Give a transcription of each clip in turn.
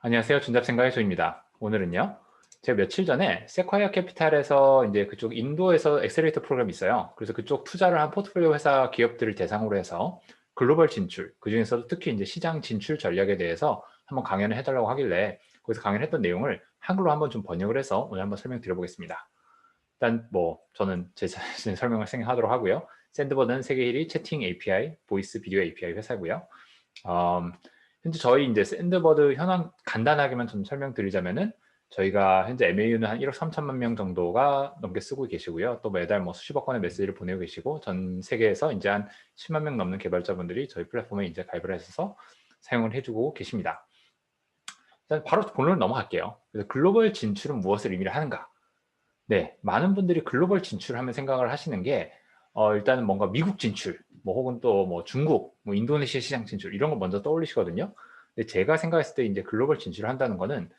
안녕하세요. 준잡생각의 조입니다. 오늘은요. 제가 며칠 전에 세콰이어 캐피탈에서 이제 그쪽 인도에서 엑셀레이터 프로그램이 있어요. 그래서 그쪽 투자를 한 포트폴리오 회사 기업들을 대상으로 해서 글로벌 진출, 그중에서도 특히 이제 시장 진출 전략에 대해서 한번 강연을 해달라고 하길래 거기서 강연했던 내용을 한글로 한번 좀 번역을 해서 오늘 한번 설명드려보겠습니다. 일단 뭐 저는 제 자신의 설명을 하도록 하고요. 샌드버드는 세계 1위 채팅 API, 보이스 비디오 API 회사고요. 현재 저희 이제 샌드버드 현황 간단하게만 좀 설명드리자면은 저희가 현재 MAU는 한 1억 3천만 명 정도가 넘게 쓰고 계시고요. 또 매달 뭐 수십억 건의 메시지를 보내고 계시고 전 세계에서 이제 한 10만 명 넘는 개발자분들이 저희 플랫폼에 이제 가입을 해서 사용을 해주고 계십니다. 일단 바로 본론으로 넘어갈게요. 그래서 글로벌 진출은 무엇을 의미를 하는가? 네, 많은 분들이 글로벌 진출하면 생각을 하시는 게 일단은 뭔가 미국 진출, 뭐 혹은 또 뭐 중국, 뭐 인도네시아 시장 진출 이런 거 먼저 떠올리시거든요. 근데 제가 생각했을 때 이제 글로벌 진출을 한다는 거는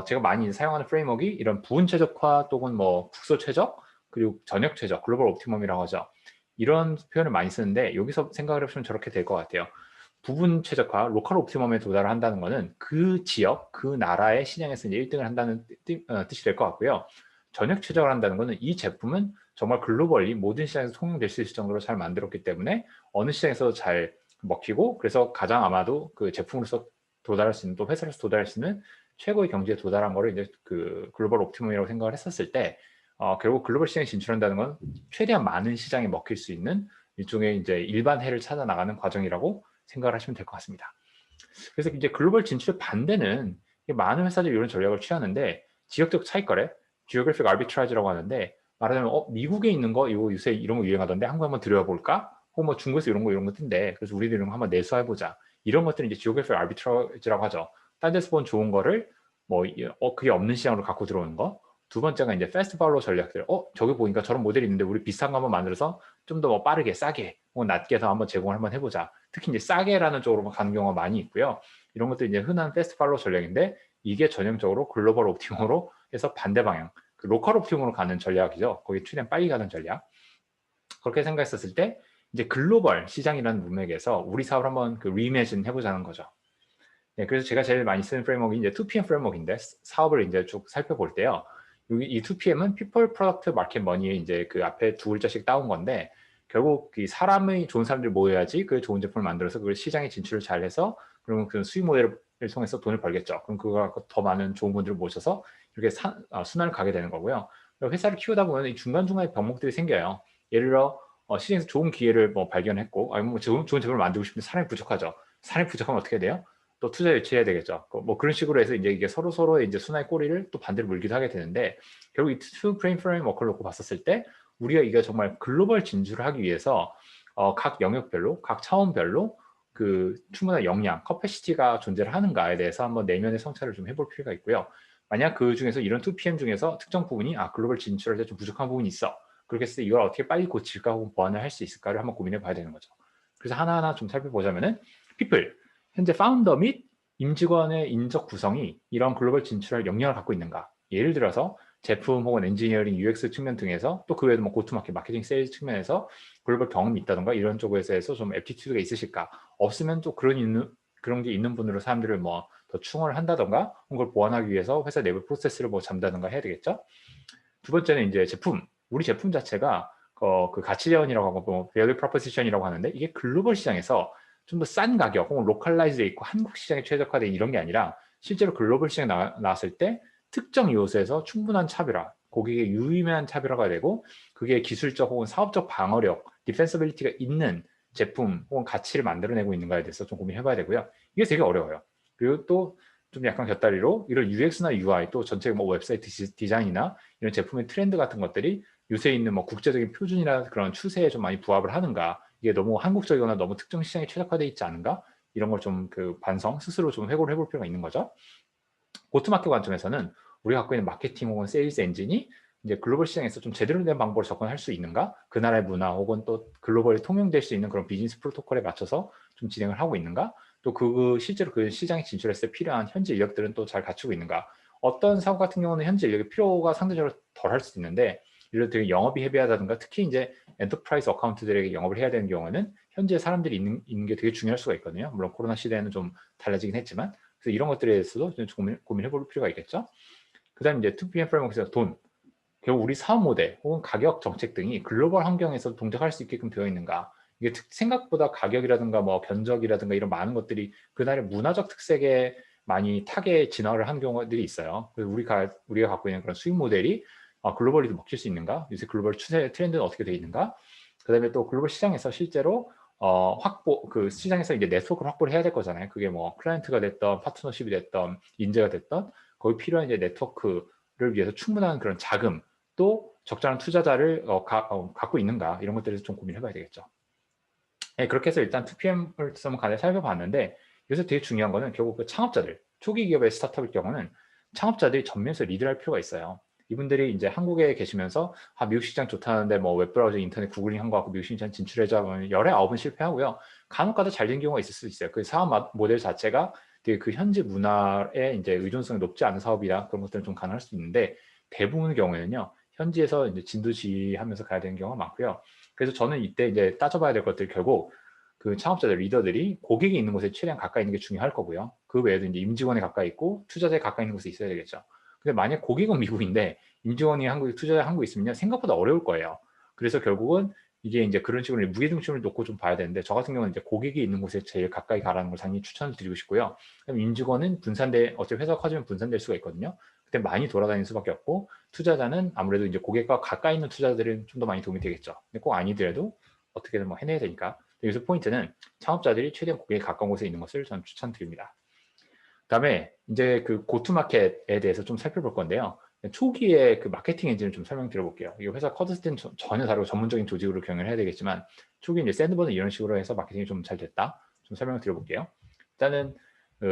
제가 많이 사용하는 프레임워크이 이런 부분 최적화 또는 뭐 국소 최적 그리고 전역 최적, 글로벌 옵티멈이라고 하죠. 이런 표현을 많이 쓰는데 여기서 생각을 해보시면 저렇게 될 것 같아요. 부분 최적화, 로컬 옵티멈에 도달을 한다는 거는 그 지역, 그 나라의 시장에서 이제 1등을 한다는 뜻이 될 것 같고요. 전역 최적을 한다는 것은 이 제품은 정말 글로벌리 모든 시장에서 통용될 수 있을 정도로 잘 만들었기 때문에 어느 시장에서도 잘 먹히고 그래서 가장 아마도 그 제품으로서 도달할 수 있는 또 회사로서 도달할 수 있는 최고의 경지에 도달한 거를 이제 그 글로벌 옵티멈이라고 생각을 했었을 때 결국 글로벌 시장에 진출한다는 건 최대한 많은 시장에 먹힐 수 있는 일종의 이제 일반 해를 찾아 나가는 과정이라고 생각을 하시면 될 것 같습니다. 그래서 이제 글로벌 진출의 반대는 많은 회사들이 이런 전략을 취하는데 지역적 차익거래, geographic arbitrage라고 하는데 말하자면 미국에 있는 거 이거 요새 이런 거 유행하던데 한국 한번 들여볼까? 혹은 뭐 중국에서 이런 거 뜬대. 그래서 우리도 이런 거 한번 내수해보자. 이런 것들은 이제 geographic arbitrage라고 하죠. 딴 데서 본 좋은 거를 뭐 그게 없는 시장으로 갖고 들어오는 거. 두 번째가 이제 패스트 팔로우 전략들. 저기 보니까 저런 모델이 있는데 우리 비슷한 거 한번 만들어서 좀 더 뭐 빠르게 싸게 혹은 낮게 해서 한번 제공을 한번 해보자. 특히 이제 싸게라는 쪽으로 가는 경우가 많이 있고요. 이런 것도 이제 흔한 패스트 팔로우 전략인데 이게 전형적으로 글로벌 옵티멈으로 해서 반대 방향, 그 로컬 옵티멈으로 가는 전략이죠. 거기 최대한 빨리 가는 전략. 그렇게 생각했었을 때 이제 글로벌 시장이라는 문맥에서 우리 사업을 한번 그 리이매진 해보자는 거죠. 네, 그래서 제가 제일 많이 쓰는 프레임워크가 이제 2PM 프레임워크인데 사업을 이제 쭉 살펴볼 때요. 여기 이 2PM은 People, Product, Market, Money의 이제 그 앞에 두 글자씩 따온 건데 결국 이 사람의 좋은 사람들이 모여야지 그 좋은 제품을 만들어서 그걸 시장에 진출을 잘해서 그러면 그 수익 모델을 통해서 돈을 벌겠죠. 그럼 그거 갖고 더 많은 좋은 분들을 모셔서 이렇게 순환을 가게 되는 거고요. 회사를 키우다 보면 이 중간중간에 병목들이 생겨요. 예를 들어 시장에서 좋은 기회를 뭐 발견했고 아니면 뭐 좋은 제품을 만들고 싶은데 사람이 부족하죠. 사람이 부족하면 어떻게 돼요? 또 투자 유치해야 되겠죠. 뭐 그런 식으로 해서 이제 이게 서로의 이제 순환의 꼬리를 또 반대로 물기도 하게 되는데 결국 이 투 프레임 프레임워크를 놓고 봤었을 때 우리가 이게 정말 글로벌 진출을 하기 위해서 각 영역별로, 각 차원별로 그 충분한 역량, 커패시티가 존재를 하는가에 대해서 한번 내면의 성찰을 좀 해볼 필요가 있고요. 만약 그 중에서 이런 2PM 중에서 특정 부분이 글로벌 진출할 때 좀 부족한 부분이 있어. 그렇게 했을 때 이걸 어떻게 빨리 고칠까 혹은 보완을 할 수 있을까를 한번 고민해 봐야 되는 거죠. 그래서 하나하나 좀 살펴보자면은 people, 현재 파운더 및 임직원의 인적 구성이 이런 글로벌 진출할 역량을 갖고 있는가? 예를 들어서 제품 혹은 엔지니어링, UX 측면 등에서 또 그 외에도 뭐 고투마켓, 마케팅, 세일즈 측면에서 글로벌 경험이 있다던가 이런 쪽에서 좀 애티튜드가 있으실까? 없으면 또 그런 게 있는 분으로 사람들을 뭐 더 충원을 한다던가 그걸 보완하기 위해서 회사 내부 프로세스를 뭐 잡다던가 해야 되겠죠? 두 번째는 이제 제품. 우리 제품 자체가 그 가치 제언이라고 하고 뭐 value proposition이라고 하는데 이게 글로벌 시장에서 좀 더 싼 가격 혹은 로컬라이즈돼 있고 한국 시장에 최적화된 이런 게 아니라 실제로 글로벌 시장에 나왔을 때 특정 요소에서 충분한 차별화, 고객의 유의미한 차별화가 되고 그게 기술적 혹은 사업적 방어력, 디펜서빌리티가 있는 제품 혹은 가치를 만들어내고 있는가에 대해서 좀 고민해봐야 되고요. 이게 되게 어려워요. 그리고 또 좀 약간 곁다리로 이런 UX나 UI 또 전체 뭐 웹사이트 디자인이나 이런 제품의 트렌드 같은 것들이 요새 있는 뭐 국제적인 표준이나 그런 추세에 좀 많이 부합을 하는가 이게 너무 한국적이거나 너무 특정 시장에 최적화되어 있지 않은가 이런 걸 좀 그 반성 스스로 좀 회고를 해볼 필요가 있는 거죠. 고트마켓 관점에서는 우리가 갖고 있는 마케팅 혹은 세일즈 엔진이 이제 글로벌 시장에서 좀 제대로 된 방법으로 접근할 수 있는가? 그 나라의 문화 혹은 또 글로벌에 통용될 수 있는 그런 비즈니스 프로토콜에 맞춰서 좀 진행을 하고 있는가? 또 실제로 그 시장에 진출했을 때 필요한 현지 인력들은 또 잘 갖추고 있는가? 어떤 사고 같은 경우는 현지 인력의 필요가 상대적으로 덜 할 수도 있는데 예를 들어 영업이 헤비하다든가 특히 이제 엔터프라이즈 어카운트들에게 영업을 해야 되는 경우는 현지에 사람들이 있는 게 되게 중요할 수가 있거든요. 물론 코로나 시대에는 좀 달라지긴 했지만 그래서 이런 것들에 대해서도 좀 고민해 볼 필요가 있겠죠. 그 다음에 이제 2PM 프레임워크에서 돈, 결국 우리 사업 모델 혹은 가격 정책 등이 글로벌 환경에서 동작할 수 있게끔 되어 있는가. 이게 생각보다 가격이라든가 뭐 견적이라든가 이런 많은 것들이 그날의 문화적 특색에 많이 타겟 진화를 한 경우들이 있어요. 그래서 우리가 갖고 있는 그런 수익 모델이 글로벌리도 먹힐 수 있는가? 요새 글로벌 추세 트렌드는 어떻게 되어 있는가? 그다음에 또 글로벌 시장에서 실제로 그 시장에서 이제 네트워크를 확보를 해야 될 거잖아요. 그게 뭐 클라이언트가 됐던 파트너십이 됐던 인재가 됐던 거기 필요한 이제 네트워크를 위해서 충분한 그런 자금 또 적절한 투자자를 갖고 있는가 이런 것들에서 좀 고민해 봐야 되겠죠. 네, 그렇게 해서 일단 2PM을 한번 간단히 살펴봤는데 여기서 되게 중요한 거는 결국 그 창업자들, 초기 기업의 스타트업일 경우는 창업자들이 전면에서 리드할 필요가 있어요. 이분들이 이제 한국에 계시면서 미국 시장 좋다는데 뭐 웹브라우저 인터넷 구글링 한 거 갖고 미국 시장 진출해자 하면 열에 9은 실패하고요. 간혹가다 잘 된 경우가 있을 수 있어요. 그 사업 모델 자체가 되게 그 현지 문화에 이제 의존성이 높지 않은 사업이라 그런 것들은 좀 가능할 수 있는데 대부분의 경우에는요. 현지에서 이제 진두지휘하면서 가야 되는 경우가 많고요. 그래서 저는 이때 이제 따져봐야 될 것들 결국 그 창업자들 리더들이 고객이 있는 곳에 최대한 가까이 있는 게 중요할 거고요. 그 외에도 이제 임직원에 가까이 있고 투자자에 가까이 있는 곳에 있어야 되겠죠. 근데 만약 고객은 미국인데 임직원이 한국에 투자자 한국에 있으면 생각보다 어려울 거예요. 그래서 결국은 이게 이제 그런 식으로 무게중심을 놓고 좀 봐야 되는데 저 같은 경우는 이제 고객이 있는 곳에 제일 가까이 가라는 걸 당연히 추천을 드리고 싶고요. 그럼 임직원은 어차피 회사가 커지면 분산될 수가 있거든요. 그때 많이 돌아다닐 수밖에 없고 투자자는 아무래도 이제 고객과 가까이 있는 투자자들은 좀 더 많이 도움이 되겠죠. 근데 꼭 아니더라도 어떻게든 뭐 해내야 되니까. 여기서 포인트는 창업자들이 최대한 고객에 가까운 곳에 있는 것을 저는 추천드립니다. 그다음에 이제 그 고투마켓에 대해서 좀 살펴볼 건데요. 초기에 그 마케팅 엔진을 좀 설명드려볼게요. 이 회사 커졌을 때는 전혀 다르고 전문적인 조직으로 경영을 해야 되겠지만 초기 이제 샌드버는 이런 식으로 해서 마케팅이 좀 잘 됐다. 좀 설명을 드려볼게요. 일단은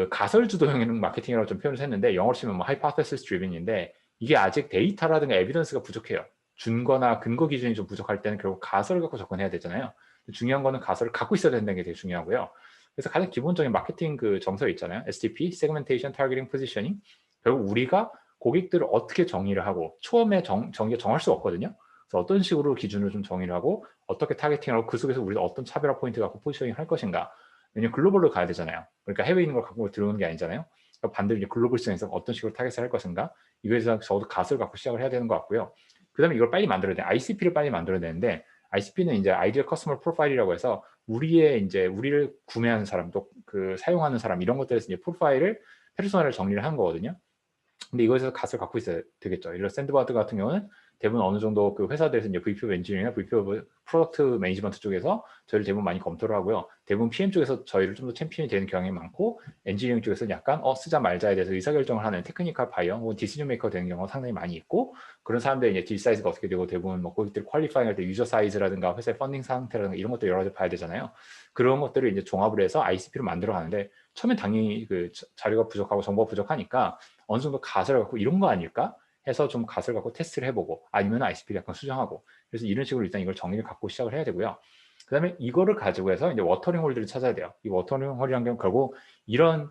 가설 주도형 마케팅이라고 좀 표현을 했는데 영어로 치면 뭐 hypothesis driven인데 이게 아직 데이터라든가 에비던스가 부족해요. 준거나 근거 기준이 좀 부족할 때는 결국 가설을 갖고 접근해야 되잖아요. 중요한 거는 가설을 갖고 있어야 된다는 게 되게 중요하고요. 그래서 가장 기본적인 마케팅 그 정서 있잖아요. STP, Segmentation, Targeting, Positioning. 결국 우리가 고객들을 어떻게 정의를 하고 처음에 정의가 정할 수 없거든요. 그래서 어떤 식으로 기준을 좀 정의를 하고 어떻게 타겟팅하고 그 속에서 우리가 어떤 차별화 포인트 갖고 포지셔닝 할 것인가. 왜냐면 글로벌로 가야 되잖아요. 그러니까 해외에 있는 걸 갖고 들어오는 게 아니잖아요. 그러니까 반대로 이제 글로벌 시장에서 어떤 식으로 타겟을 할 것인가. 이거에 대해서 저도 가설을 갖고 시작을 해야 되는 것 같고요. 그 다음에 이걸 빨리 만들어야 돼. ICP를 빨리 만들어야 되는데 ICP는 이제 아이디어 커스터머 프로파일이라고 해서 우리를 구매하는 사람 또 그 사용하는 사람 이런 것들에서 이제 프로파일을 페르소나를 정리를 한 거거든요. 근데 이거에서 값을 갖고 있어야 되겠죠. 예를 들어 샌드바드 같은 경우는 대부분 어느 정도 그 회사들에서 이제 VP 오브 엔지니어링이나 VP 오브 프로덕트 매니지먼트 쪽에서 저희를 대부분 많이 검토를 하고요. 대부분 PM 쪽에서 저희를 좀 더 챔피언이 되는 경향이 많고 엔지니어링 쪽에서는 약간 쓰자 말자에 대해서 의사결정을 하는 테크니컬 바이어 혹은 디시전 메이커 되는 경우가 상당히 많이 있고 그런 사람들이 이제 딜 사이즈가 어떻게 되고 대부분 뭐 고객들 퀄리파잉 할 때 유저 사이즈라든가 회사의 펀딩 상태라든가 이런 것들 여러 가지 봐야 되잖아요. 그런 것들을 이제 종합을 해서 ICP를 만들어 가는데 처음엔 당연히 그 자료가 부족하고 정보가 부족하니까 어느 정도 가설을 갖고 이런 거 아닐까 해서 좀 가설을 갖고 테스트를 해보고 아니면 ICP를 약간 수정하고 그래서 이런 식으로 일단 이걸 정의를 갖고 시작을 해야 되고요. 그 다음에 이거를 가지고 해서 이제 워터링 홀들을 찾아야 돼요. 이 워터링 홀이란 게 결국 이런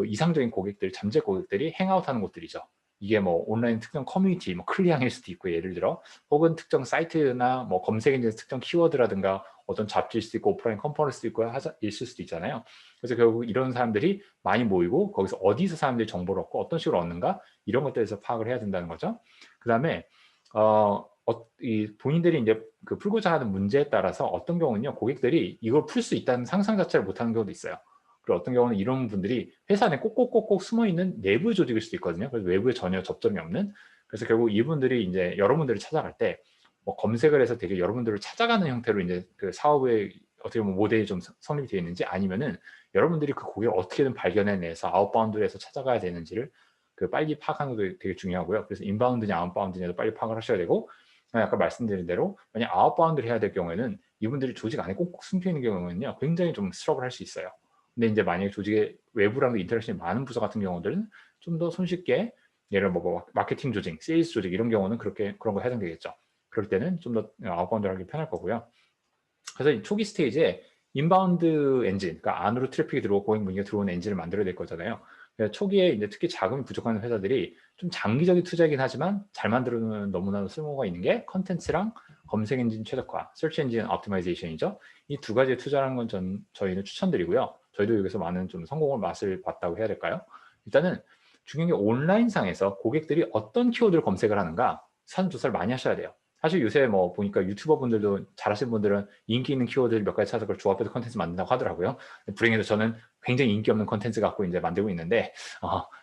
이상적인 고객들, 잠재 고객들이 행아웃하는 곳들이죠. 이게 뭐 온라인 특정 커뮤니티, 뭐 클리앙일 수도 있고 예를 들어 혹은 특정 사이트나 뭐 검색 엔진 특정 키워드라든가 어떤 잡지일 수도 있고 오프라인 컨퍼런스도 있고 있을 수도 있잖아요. 그래서 결국 이런 사람들이 많이 모이고 거기서 어디서 사람들이 정보를 얻고 어떤 식으로 얻는가 이런 것들에서 파악을 해야 된다는 거죠. 그 다음에 이 본인들이 이제 그 풀고자 하는 문제에 따라서 어떤 경우는요 고객들이 이걸 풀 수 있다는 상상 자체를 못하는 경우도 있어요. 그리고 어떤 경우는 이런 분들이 회사 안에 꼭꼭꼭꼭 숨어 있는 내부 조직일 수도 있거든요. 그래서 외부에 전혀 접점이 없는. 그래서 결국 이분들이 이제 여러분들을 찾아갈 때 뭐 검색을 해서 되게 여러분들을 찾아가는 형태로 이제 그 사업의 어떻게 보면 모델이 좀 성립이 되어 있는지 아니면은 여러분들이 그 고객을 어떻게든 발견해내서 아웃바운드에서 찾아가야 되는지를 그 빨리 파악하는 것도 되게 중요하고요. 그래서 인바운드냐 아웃바운드냐도 빨리 파악을 하셔야 되고 아까 말씀드린 대로 만약 아웃바운드를 해야 될 경우에는 이분들이 조직 안에 꼭꼭 숨겨 있는 경우는요 굉장히 좀 스트러글 할 수 있어요. 근데 이제 만약에 조직의 외부랑도 인터랙션이 많은 부서 같은 경우들은 좀 더 손쉽게 예를 들어 뭐 마케팅 조직, 세일즈 조직 이런 경우는 그런 거 해당되겠죠. 그럴 때는 좀 더 아웃바운드를 하기 편할 거고요. 그래서 이 초기 스테이지에 인바운드 엔진, 그러니까 안으로 트래픽이 들어오고 고객 문의가 들어오는 엔진을 만들어야 될 거잖아요. 초기에 이제 특히 자금이 부족한 회사들이 좀 장기적인 투자이긴 하지만 잘 만들어놓으면 너무나도 쓸모가 있는 게 컨텐츠랑 검색 엔진 최적화, 서치 엔진 옵티마이제이션이죠. 이 두 가지에 투자하는 건 저희는 추천드리고요. 저희도 여기서 많은 좀 성공을 맛을 봤다고 해야 될까요? 일단은 중요한 게 온라인상에서 고객들이 어떤 키워드를 검색을 하는가 사전조사를 많이 하셔야 돼요. 사실 요새 뭐 보니까 유튜버 분들도 잘하시는 분들은 인기 있는 키워드를 몇 가지 찾아서 그걸 조합해서 컨텐츠 만든다고 하더라고요. 불행히도 저는 굉장히 인기 없는 컨텐츠 갖고 이제 만들고 있는데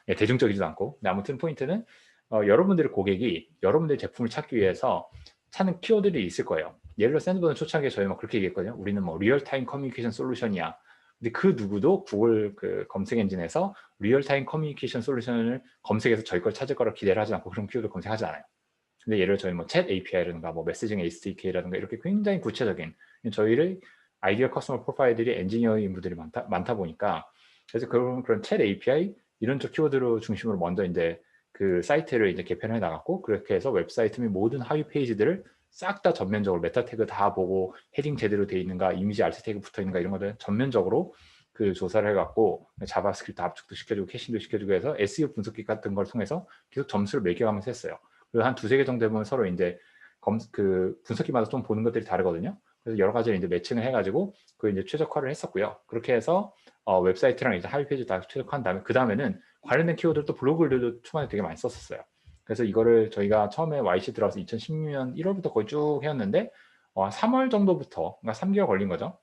예, 대중적이지도 않고. 근데 아무튼 포인트는 여러분들의 고객이 여러분들의 제품을 찾기 위해서 찾는 키워드들이 있을 거예요. 예를 들어 샌드버는 초창기에 저희 막 그렇게 얘기했거든요. 우리는 뭐 리얼타임 커뮤니케이션 솔루션이야. 근데 그 누구도 구글 그 검색 엔진에서 리얼타임 커뮤니케이션 솔루션을 검색해서 저희 걸 찾을 거라 기대를 하지 않고 그런 키워드 검색하지 않아요. 근데 예를 들어 저희 뭐 챗 API라든가 뭐 메시징 SDK라든가 이렇게 굉장히 구체적인 저희를 아이디어 커스터머 프로파일들이 엔지니어인 분들이 많다 보니까 그래서 그런 챗 API 이런 쪽 키워드로 중심으로 먼저 이제 그 사이트를 이제 개편해 나갔고 그렇게 해서 웹사이트 및 모든 하위 페이지들을 싹 다 전면적으로 메타 태그 다 보고 헤딩 제대로 돼 있는가 이미지 알트 태그 붙어 있는가 이런 것들 전면적으로 그 조사를 해갖고 자바스크립트 압축도 시켜주고 캐싱도 시켜주고 해서 SEO 분석기 같은 걸 통해서 계속 점수를 매겨가면서 했어요. 그리고 한 두세 개 정도 되면 서로 이제 그 분석기마다 좀 보는 것들이 다르거든요. 그래서 여러 가지를 이제 매칭을 해가지고 그 이제 최적화를 했었고요. 그렇게 해서 웹사이트랑 이제 하위 페이지 다 최적화한 다음에 그 다음에는 관련된 키워드를 블로그들도 초반에 되게 많이 썼었어요. 그래서 이거를 저희가 처음에 YC 들어가서 2016년 1월부터 거의 쭉 해왔는데 3월 정도부터 그러니까 3개월 걸린 거죠.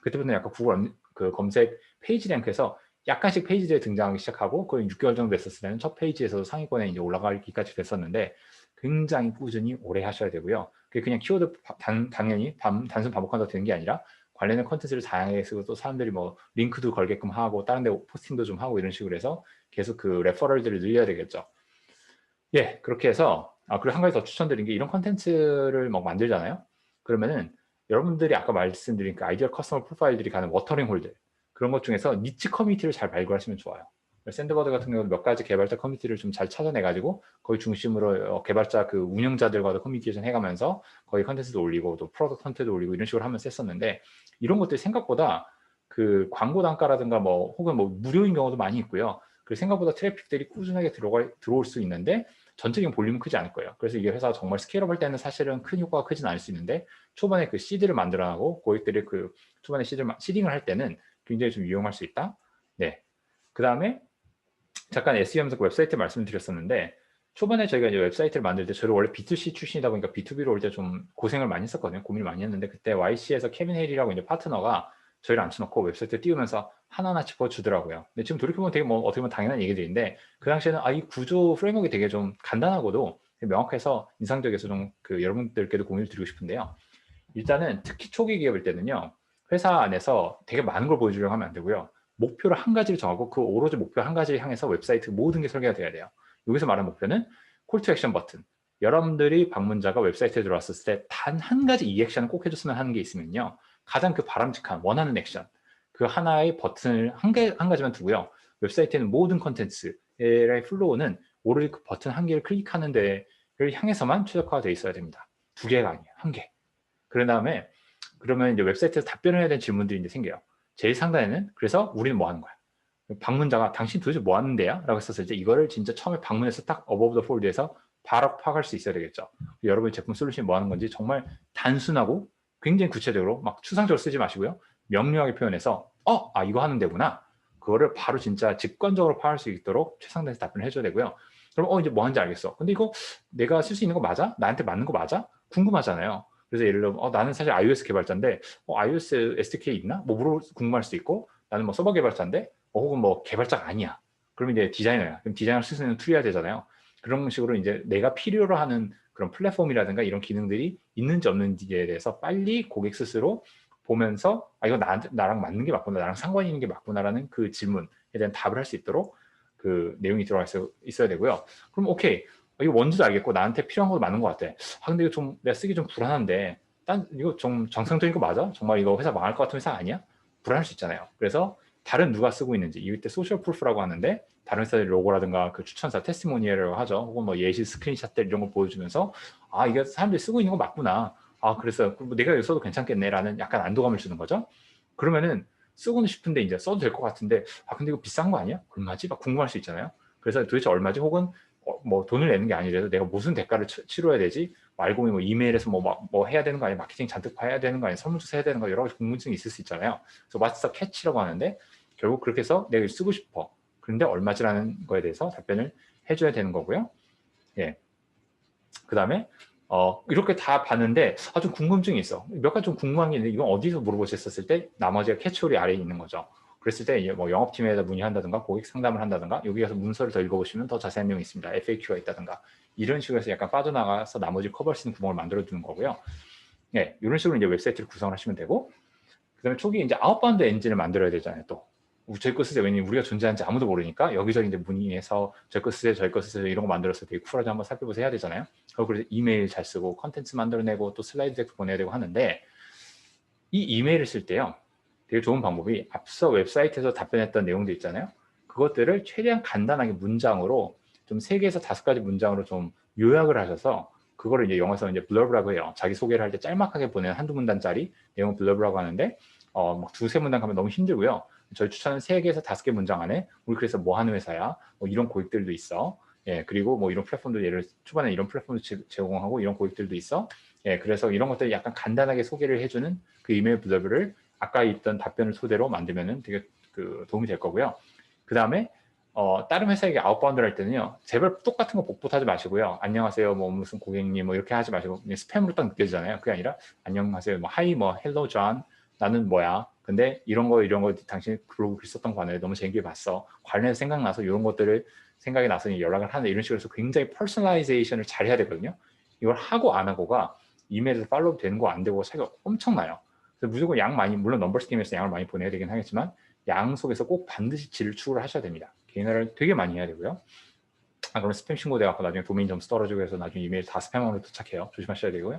그때부터는 약간 구글 그 검색 페이지 랭크에서 약간씩 페이지에 등장하기 시작하고 거의 6개월 정도 됐었을 때는 첫 페이지에서 상위권에 이제 올라가기까지 됐었는데 굉장히 꾸준히 오래 하셔야 되고요. 그게 그냥 키워드 당연히 단순 반복한다고 되는 게 아니라 관련된 컨텐츠를 다양하게 쓰고 또 사람들이 뭐 링크도 걸게끔 하고 다른 데 포스팅도 좀 하고 이런 식으로 해서 계속 그 레퍼럴들을 늘려야 되겠죠. 예, 그렇게 해서 그리고 한 가지 더 추천드린 게 이런 컨텐츠를 막 만들잖아요. 그러면은 여러분들이 아까 말씀드린 그 아이디어 커스터머 프로파일들이 가는 워터링 홀들 그런 것 중에서 니치 커뮤니티를 잘 발굴하시면 좋아요. 샌드버드 같은 경우는 몇 가지 개발자 커뮤니티를 좀 잘 찾아내가지고 거기 중심으로 개발자 그 운영자들과도 커뮤니케이션 해가면서 거기 컨텐츠도 올리고 또 프로덕트 컨텐츠도 올리고 이런 식으로 하면서 했었는데 이런 것들이 생각보다 그 광고 단가라든가 뭐 혹은 뭐 무료인 경우도 많이 있고요. 그리고 생각보다 트래픽들이 꾸준하게 들어올 수 있는데 전체적인 볼륨은 크지 않을 거예요. 그래서 이게 회사가 정말 스케일업 할 때는 사실은 큰 효과가 크진 않을 수 있는데 초반에 그 시드를 만들어나고 고객들이 그 초반에 시딩을 할 때는 굉장히 좀 유용할 수 있다. 네. 그 다음에 잠깐 SEO 하면서 그 웹사이트 말씀드렸었는데 초반에 저희가 이제 웹사이트를 만들 때 저를 원래 B2C 출신이다 보니까 B2B로 올 때 좀 고생을 많이 했었거든요. 고민을 많이 했는데 그때 YC에서 케빈 헤일이라고 이제 파트너가 저희를 앉혀놓고 웹사이트 띄우면서 하나하나 짚어주더라고요. 근데 지금 돌이켜보면 되게 뭐 어떻게 보면 당연한 얘기들인데 그 당시에는 이 구조 프레임워크가 되게 좀 간단하고도 되게 명확해서 인상적이어서 좀 그 여러분들께도 공유를 드리고 싶은데요. 일단은 특히 초기 기업일 때는요. 회사 안에서 되게 많은 걸 보여주려고 하면 안 되고요. 목표를 한 가지를 정하고 그 오로지 목표 한 가지를 향해서 웹사이트 모든 게 설계가 돼야 돼요. 여기서 말하는 목표는 콜투 액션 버튼. 여러분들이 방문자가 웹사이트에 들어왔을 때 단 한 가지 이 액션을 꼭 해줬으면 하는 게 있으면요. 가장 그 바람직한 원하는 액션. 그 하나의 버튼을 한 가지만 두고요. 웹사이트에는 모든 컨텐츠의 플로우는 오로지 그 버튼 한 개를 클릭하는 데를 향해서만 최적화가 되어 있어야 됩니다. 두 개가 아니에요. 한 개. 그런 다음에 그러면 이제 웹사이트에서 답변을 해야 되는 질문들이 이제 생겨요. 제일 상단에는 그래서 우리는 뭐 하는 거야? 방문자가 당신 도대체 뭐 하는데요? 라고 했었을 때 이거를 진짜 처음에 방문해서 딱 어버브 더 폴드에서 바로 파악할 수 있어야 되겠죠. 여러분의 제품 솔루션이 뭐 하는 건지 정말 단순하고 굉장히 구체적으로 막 추상적으로 쓰지 마시고요. 명료하게 표현해서 이거 하는 데구나. 그거를 바로 진짜 직관적으로 파악할 수 있도록 최상단에서 답변을 해줘야 되고요. 그럼 이제 뭐 하는지 알겠어. 근데 이거 내가 쓸 수 있는 거 맞아? 나한테 맞는 거 맞아? 궁금하잖아요. 그래서 예를 들어 나는 사실 iOS 개발자인데 iOS SDK 있나? 뭐 궁금할 수도 있고 나는 뭐 서버 개발자인데 혹은 뭐 개발자가 아니야. 그러면 이제 디자이너야. 그럼 디자이너 쓸 수 있는 툴이어야 되잖아요. 그런 식으로 이제 내가 필요로 하는 그런 플랫폼이라든가 이런 기능들이 있는지 없는지에 대해서 빨리 고객 스스로 보면서 이거 나랑 맞는 게 맞구나, 나랑 상관이 있는 게 맞구나라는 그 질문에 대한 답을 할 수 있도록 그 내용이 들어가 있어야 되고요. 그럼 오케이. 이거 뭔지도 알겠고 나한테 필요한 것도 많은 것 같아. 근데 이거 좀 내가 쓰기 좀 불안한데 이거 좀 정상적인 거 맞아? 정말 이거 회사 망할 것 같은 회사 아니야? 불안할 수 있잖아요. 그래서 다른 누가 쓰고 있는지 이때 소셜 프루프라고 하는데 다른 회사의 로고라든가 그 추천사 테스티모니얼이라고 하죠. 혹은 뭐 예시 스크린샷들 이런 거 보여주면서 이게 사람들이 쓰고 있는 거 맞구나. 그래서 내가 이거 써도 괜찮겠네라는 약간 안도감을 주는 거죠. 그러면은 쓰고는 싶은데 이제 써도 될 것 같은데 근데 이거 비싼 거 아니야? 얼마지? 막 궁금할 수 있잖아요. 그래서 도대체 얼마지? 혹은 뭐 돈을 내는 게 아니라도 내가 무슨 대가를 치러야 되지? 알고 보니 뭐 이메일에서 뭐 해야 되는 거 아니야? 마케팅 잔뜩 해야 되는 거 아니야? 설문조사 해야 되는 거 여러 가지 궁금증이 있을 수 있잖아요. 그래서 what's the catch라고 하는데 결국 그렇게 해서 내가 쓰고 싶어. 그런데 얼마지라는 거에 대해서 답변을 해줘야 되는 거고요. 예. 그 다음에 이렇게 다 봤는데 좀 궁금증이 있어. 몇 가지 좀 궁금한 게 있는데 이건 어디서 물어보셨을 때 나머지가 캐치홀이 아래에 있는 거죠. 그랬을 때 이제 뭐 영업팀에다 문의한다든가 고객 상담을 한다든가 여기 가서 문서를 더 읽어보시면 더 자세한 내용이 있습니다. FAQ가 있다든가 이런 식으로 해서 약간 빠져나가서 나머지 커버할 수 있는 구멍을 만들어 두는 거고요. 네, 이런 식으로 이제 웹사이트를 구성을 하시면 되고 그 다음에 초기에 이제 아웃바운드 엔진을 만들어야 되잖아요. 또 저희 거 쓰세요. 왜냐면 우리가 존재하는지 아무도 모르니까 여기저기 이제 문의해서 저희 거 쓰세요, 저희 거 쓰세요 이런 거 만들어서 되게 쿨하게 한번 살펴보세요 해야 되잖아요. 그래서 이메일 잘 쓰고 컨텐츠 만들어내고 또 슬라이드 덱 보내야 되고 하는데 이 이메일을 쓸 때요. 되게 좋은 방법이 앞서 웹사이트에서 답변했던 내용들 있잖아요. 그것들을 최대한 간단하게 문장으로 좀 3개에서 5가지 문장으로 좀 요약을 하셔서 그거를 이제 영어에서 이제 블러브라고 해요. 자기 소개를 할 때 짤막하게 보내는 한두 문단짜리 내용 블러브라고 하는데 막 2-3문단 가면 너무 힘들고요. 저희 추천은 3개에서 5개 문장 안에 우리 그래서 뭐 하는 회사야? 뭐 이런 고객들도 있어. 예, 그리고 뭐 이런 플랫폼도 예를 초반에 이런 플랫폼도 제공하고 이런 고객들도 있어. 예, 그래서 이런 것들 약간 간단하게 소개를 해주는 그 이메일 블러브를 아까 있던 답변을 토대로 만들면은 되게 도움이 될 거고요. 그 다음에 다른 회사에게 아웃바운드를 할 때는요, 제발 똑같은 거 복붙하지 마시고요. 안녕하세요, 뭐 무슨 고객님, 뭐 이렇게 하지 마시고 그냥 스팸으로 딱 느껴지잖아요. 그게 아니라 안녕하세요, 뭐 하이, 뭐 헬로 존, 나는 뭐야. 근데 이런 거 당신 블로그 글 썼던 거 안에 너무 재밌게 봤어. 관련해서 생각나서 이런 것들을 생각이 나서 연락을 하는 이런 식으로 해서 굉장히 퍼스널라이제이션을 잘 해야 되거든요. 이걸 하고 안 하고가 이메일에서 팔로우 되는 거 안 되고 차이가 엄청나요. 그래서 무조건 양 많이, 물론 넘버스 게임에서 양을 많이 보내야 되긴 하겠지만 양 속에서 꼭 반드시 질을 추구를 하셔야 됩니다. 개인화를 되게 많이 해야 되고요. 그럼 스팸 신고돼갖고 나중에 도메인 점수 떨어지고 해서 나중에 이메일 다 스팸으로 도착해요. 조심하셔야 되고요.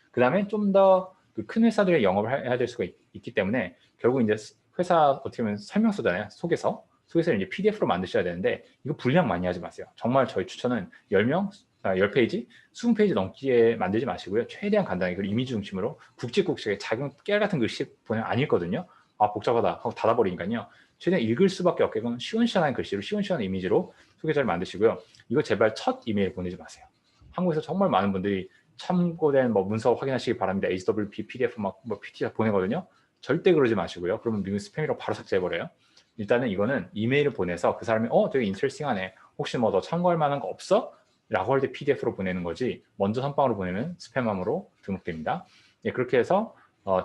그 다음에 좀 더 큰 회사들의 영업을 해야 될 수가 있기 때문에 결국 이제 회사 어떻게 보면 설명서잖아요. 속에서 이제 PDF로 만드셔야 되는데 이거 분량 많이 하지 마세요. 정말 저희 추천은 10페이지, 20페이지 넘게 만들지 마시고요. 최대한 간단하게 그리고 이미지 중심으로 굵직굵직하게 작은 깨알 같은 글씨 보내면 안 읽거든요. 복잡하다 하고 닫아버리니까요. 최대한 읽을 수밖에 없게끔 시원시원한 글씨로 시원시원한 이미지로 소개서를 만드시고요. 이거 제발 첫 이메일 보내지 마세요. 한국에서 정말 많은 분들이 참고된 뭐 문서 확인하시기 바랍니다. HWP, PDF 뭐 PT 보내거든요. 절대 그러지 마시고요. 그러면 미국 스팸이라고 바로 삭제해버려요. 일단은 이거는 이메일을 보내서 그 사람이 되게 인터레스팅하네. 혹시 뭐 더 참고할 만한 거 없어? 라고 할 때 PDF로 보내는 거지 먼저 선빵으로 보내면 스팸함으로 등록됩니다. 예, 그렇게 해서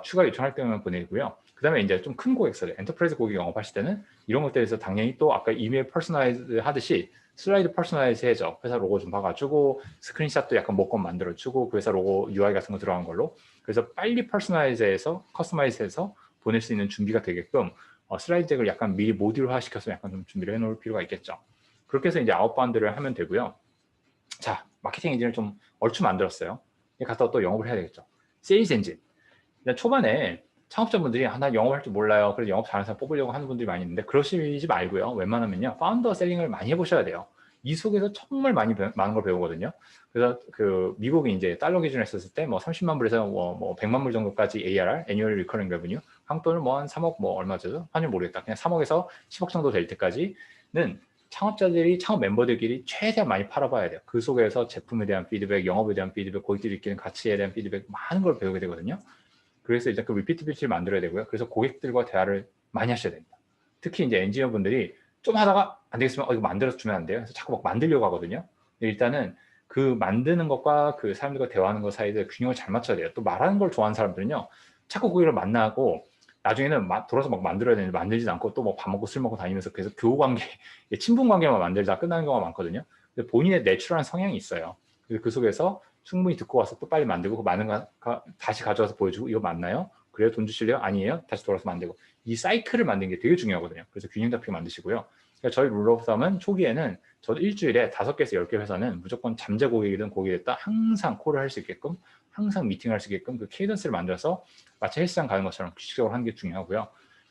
추가 요청할 때만 보내고요. 그 다음에 이제 좀 큰 고객사들, 엔터프라이즈 고객 영업하실 때는 이런 것들에서 당연히 또 아까 이메일 퍼스널라이즈 하듯이 슬라이드 퍼스널라이즈 해줘. 회사 로고 좀 봐가지고 스크린샷도 약간 목건 만들어주고 그 회사 로고 UI 같은 거 들어간 걸로 그래서 빨리 퍼스널라이즈해서 커스터마이즈해서 보낼 수 있는 준비가 되게끔 슬라이드 덱을 약간 미리 모듈화 시켜서 약간 좀 준비를 해놓을 필요가 있겠죠. 그렇게 해서 이제 아웃바운드를 하면 되고요. 자, 마케팅 엔진을 좀 얼추 만들었어요. 가서 또 영업을 해야 되겠죠. 세일즈 엔진. 초반에 창업자분들이 나 영업할 줄 몰라요. 그래서 영업 잘하는 사람 뽑으려고 하는 분들이 많이 있는데 그러시지 말고요. 웬만하면요. 파운더 셀링을 많이 해보셔야 돼요. 이 속에서 정말 많은 걸 배우거든요. 그래서 미국이 이제 달러 기준으로 했었을 때 뭐 30만 불에서 뭐 100만 불 정도까지 ARR, Annual Recurring Revenue, 한국 돈을 뭐 한 3억 뭐 얼마죠? 환율 모르겠다. 그냥 3억에서 10억 정도 될 때까지는 창업 멤버들끼리 최대한 많이 팔아봐야 돼요. 그 속에서 제품에 대한 피드백, 영업에 대한 피드백, 고객들이 느끼는 가치에 대한 피드백 많은 걸 배우게 되거든요. 그래서 이제 그 리피트빌리티를 만들어야 되고요. 그래서 고객들과 대화를 많이 하셔야 됩니다. 특히 이제 엔지니어분들이 좀 하다가 안 되겠으면 이거 만들어서 주면 안 돼요. 그래서 자꾸 막 만들려고 하거든요. 일단은 그 만드는 것과 그 사람들과 대화하는 것 사이에 균형을 잘 맞춰야 돼요. 또 말하는 걸 좋아하는 사람들은요. 자꾸 고객을 만나고 나중에는 돌아서 막 만들어야 되는데 만들지 않고 또 뭐 밥 먹고 술 먹고 다니면서 계속 교우 관계, 친분 관계만 만들다 끝나는 경우가 많거든요. 근데 본인의 내추럴한 성향이 있어요. 그래서 그 속에서 충분히 듣고 와서 또 빨리 만들고 그 많은 거 다시 가져와서 보여주고 이거 맞나요? 그래요? 돈 주실래요? 아니에요? 다시 돌아서 만들고 이 사이클을 만드는 게 되게 중요하거든요. 그래서 균형 잡히게 만드시고요. 그러니까 저희 룰 오브 썸은 초기에는 저도 일주일에 5개에서 10개 회사는 무조건 잠재 고객이든 고객이든 항상 콜을 할 수 있게끔 항상 미팅을 할 수 있게끔 그 케이던스를 만들어서 마치 헬스장 가는 것처럼 규칙적으로 하는 게 중요하고요.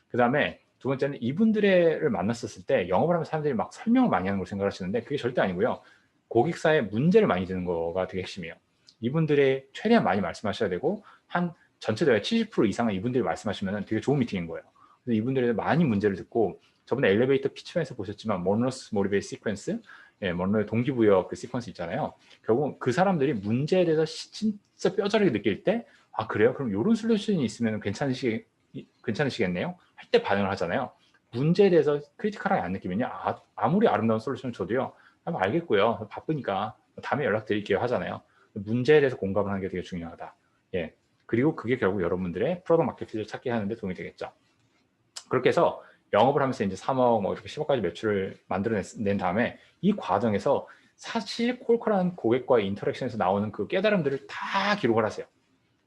그 다음에 두 번째는 이분들을 만났었을 때 영업을 하면 사람들이 막 설명을 많이 하는 걸 생각하시는데 그게 절대 아니고요. 고객사의 문제를 많이 드는 거가 되게 핵심이에요. 이분들의 최대한 많이 말씀하셔야 되고 한 전체 대회 70% 이상은 이분들이 말씀하시면 되게 좋은 미팅인 거예요. 그래서 이분들에 많이 문제를 듣고 저번에 엘리베이터 피치에서 보셨지만 모노스 모티베이트 시퀀스 예, 먼로의 동기부여 그 시퀀스 있잖아요. 결국 그 사람들이 문제에 대해서 진짜 뼈저리게 느낄 때, 아 그래요? 그럼 이런 솔루션이 있으면 괜찮으시겠네요? 할 때 반응을 하잖아요. 문제에 대해서 크리티컬하게 안 느끼면요, 아무리 아름다운 솔루션을 줘도요, 알겠고요, 바쁘니까 다음에 연락드릴게요 하잖아요. 문제에 대해서 공감을 하는 게 되게 중요하다. 예. 그리고 그게 결국 여러분들의 프로덕트 마켓 핏을 찾게 하는데 도움이 되겠죠. 그렇게 해서 영업을 하면서 이제 3억 뭐 이렇게 10억까지 매출을 만들어낸 다음에 이 과정에서 사실 콜컬한 고객과의 인터랙션에서 나오는 그 깨달음들을 다 기록을 하세요.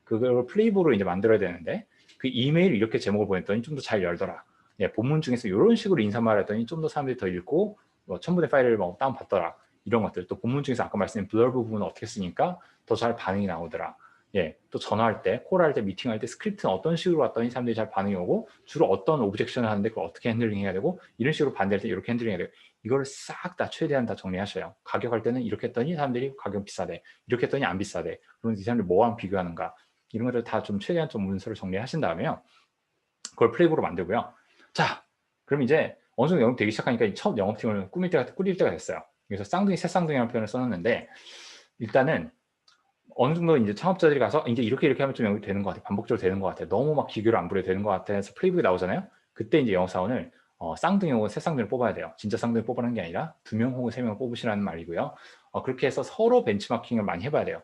그걸 플레이북으로 이제 만들어야 되는데, 그 이메일 이렇게 제목을 보냈더니 좀 더 잘 열더라. 예, 본문 중에서 이런 식으로 인사말 했더니 좀 더 사람들이 더 읽고 뭐 첨부된 파일을 뭐 다운받더라. 이런 것들. 또 본문 중에서 아까 말씀드린 블러브 부분을 어떻게 쓰니까 더 잘 반응이 나오더라. 예, 또 전화할 때, 콜할 때, 미팅할 때 스크립트는 어떤 식으로 왔더니 사람들이 잘 반응이 오고, 주로 어떤 오브젝션을 하는데 그걸 어떻게 핸들링 해야 되고, 이런 식으로 반대할 때 이렇게 핸들링 해야 되고, 이걸 싹 다 최대한 다 정리하셔요. 가격할 때는 이렇게 했더니 사람들이 가격 비싸대, 이렇게 했더니 안 비싸대, 그럼 이 사람들이 뭐랑 비교하는가, 이런 것들 다 좀 최대한 좀 문서를 정리하신 다음에요, 그걸 플레이북으로 만들고요. 자, 그럼 이제 어느 정도 영업 되기 시작하니까 첫 영업팀을 꾸릴 때가 됐어요. 그래서 쌍둥이, 새 쌍둥이라는 표현을 써놨는데, 일단은 어느 정도 이제 창업자들이 가서 이제 이렇게 하면 좀 영업이 되는 것 같아. 반복적으로 되는 것 같아. 너무 막 기교를 안 부려도 되는 것 같아. 해서 플레이북이 나오잖아요. 그때 이제 영업사원을 쌍둥이 혹은 새 쌍둥이를 뽑아야 돼요. 진짜 쌍둥이 뽑으라는 게 아니라 2명 혹은 3명을 뽑으시라는 말이고요. 그렇게 해서 서로 벤치마킹을 많이 해봐야 돼요.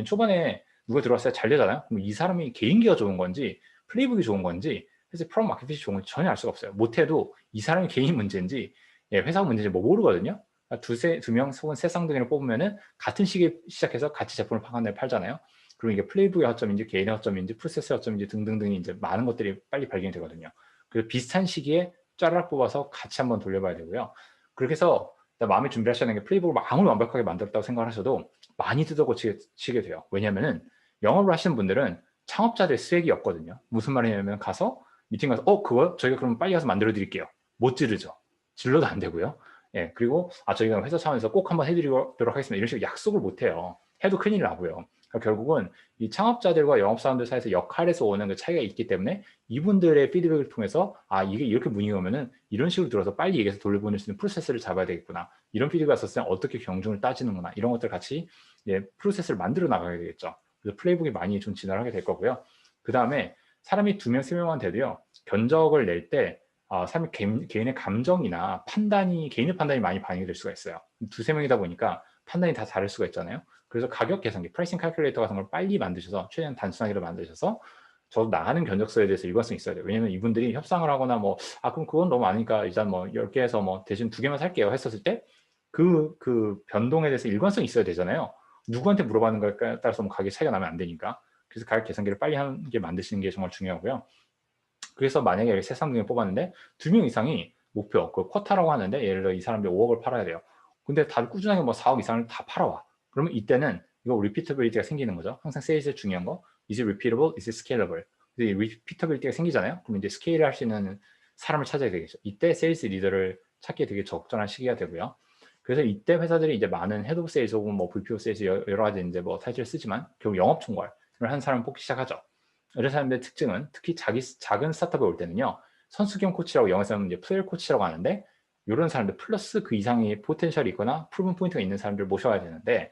초반에 누가 들어왔어요? 잘 되잖아요. 그럼 이 사람이 개인기가 좋은 건지 플레이북이 좋은 건지 그래서 프로덕트 마켓 핏이 좋은 건지 전혀 알 수가 없어요. 못해도 이 사람이 개인 문제인지 회사 문제인지 뭐 모르거든요. 두 명 혹은 세 쌍둥이를 뽑으면은 같은 시기에 시작해서 같이 제품을 한 대 팔잖아요. 그리고 이게 플레이북의 허점인지 개인의 허점인지 프로세스의 허점인지 등등등이 이제 많은 것들이 빨리 발견이 되거든요. 그래서 비슷한 시기에 짜르락 뽑아서 같이 한번 돌려봐야 되고요. 그렇게 해서 마음의 준비를 하셔야 되는 게, 플레이북을 아무리 완벽하게 만들었다고 생각을 하셔도 많이 뜯어고치게 돼요. 왜냐면은 영업을 하시는 분들은 창업자들의 스웩이 없거든요. 무슨 말이냐면 가서 미팅 가서 그거 저희가 그럼 빨리 가서 만들어 드릴게요. 못 지르죠. 질러도 안 되고요. 예, 그리고 저희가 회사 차원에서 꼭 한번 해드리도록 하겠습니다. 이런 식으로 약속을 못 해요. 해도 큰일 나고요. 그러니까 결국은 이 창업자들과 영업사원들 사이에서 역할에서 오는 그 차이가 있기 때문에 이분들의 피드백을 통해서 이게 이렇게 문의가 오면은 이런 식으로 들어서 빨리 얘기해서 돌려보낼 수 있는 프로세스를 잡아야 되겠구나. 이런 피드백이 왔었을 때 어떻게 경중을 따지는구나. 이런 것들 같이 프로세스를 만들어 나가야 되겠죠. 그래서 플레이북이 많이 좀 진화를 하게 될 거고요. 그 다음에 사람이 2명, 3명만 돼도요. 견적을 낼 때 사람의 개인의 감정이나 개인의 판단이 많이 반영이 될 수가 있어요. 2~3명이다 보니까 판단이 다 다를 수가 있잖아요. 그래서 가격 계산기, 프라이싱 칼큘레이터 같은 걸 빨리 만드셔서 최대한 단순하게 만드셔서 저도 나가는 견적서에 대해서 일관성이 있어야 돼요. 왜냐면 이분들이 협상을 하거나 그럼 그건 너무 많으니까 일단 10개에서 대신 2개만 살게요 했었을 때 그 변동에 대해서 일관성이 있어야 되잖아요. 누구한테 물어봤는 걸까에 따라서 가격 차이가 나면 안 되니까. 그래서 가격 계산기를 빨리 하는 게 만드시는 게 정말 중요하고요. 그래서 만약에 세 쌍둥이 뽑았는데 2명 이상이 목표, 그 쿼타라고 하는데, 예를 들어 이 사람들이 5억을 팔아야 돼요. 근데 다들 꾸준하게 4억 이상을 다 팔아와. 그러면 이때는 이거 리피터빌리티가 생기는 거죠. 항상 세일즈에 중요한 거. Is it repeatable? Is it scalable? 리피터빌리티가 생기잖아요. 그럼 이제 스케일을 할 수 있는 사람을 찾아야 되겠죠. 이때 세일즈 리더를 찾기 되게 적절한 시기가 되고요. 그래서 이때 회사들이 이제 많은 헤드 오브 세일즈 혹은 VP 오브 세일즈 여러 가지 이제 타이틀을 쓰지만 결국 영업 총괄을 한 사람을 뽑기 시작하죠. 이런 사람들의 특징은 특히 작은 스타트업에 올 때는요, 선수 겸 코치라고 영어에서는 이제 플레이어 코치라고 하는데, 이런 사람들 플러스 그 이상의 포텐셜이 있거나 프루븐 포인트가 있는 사람들을 모셔야 되는데,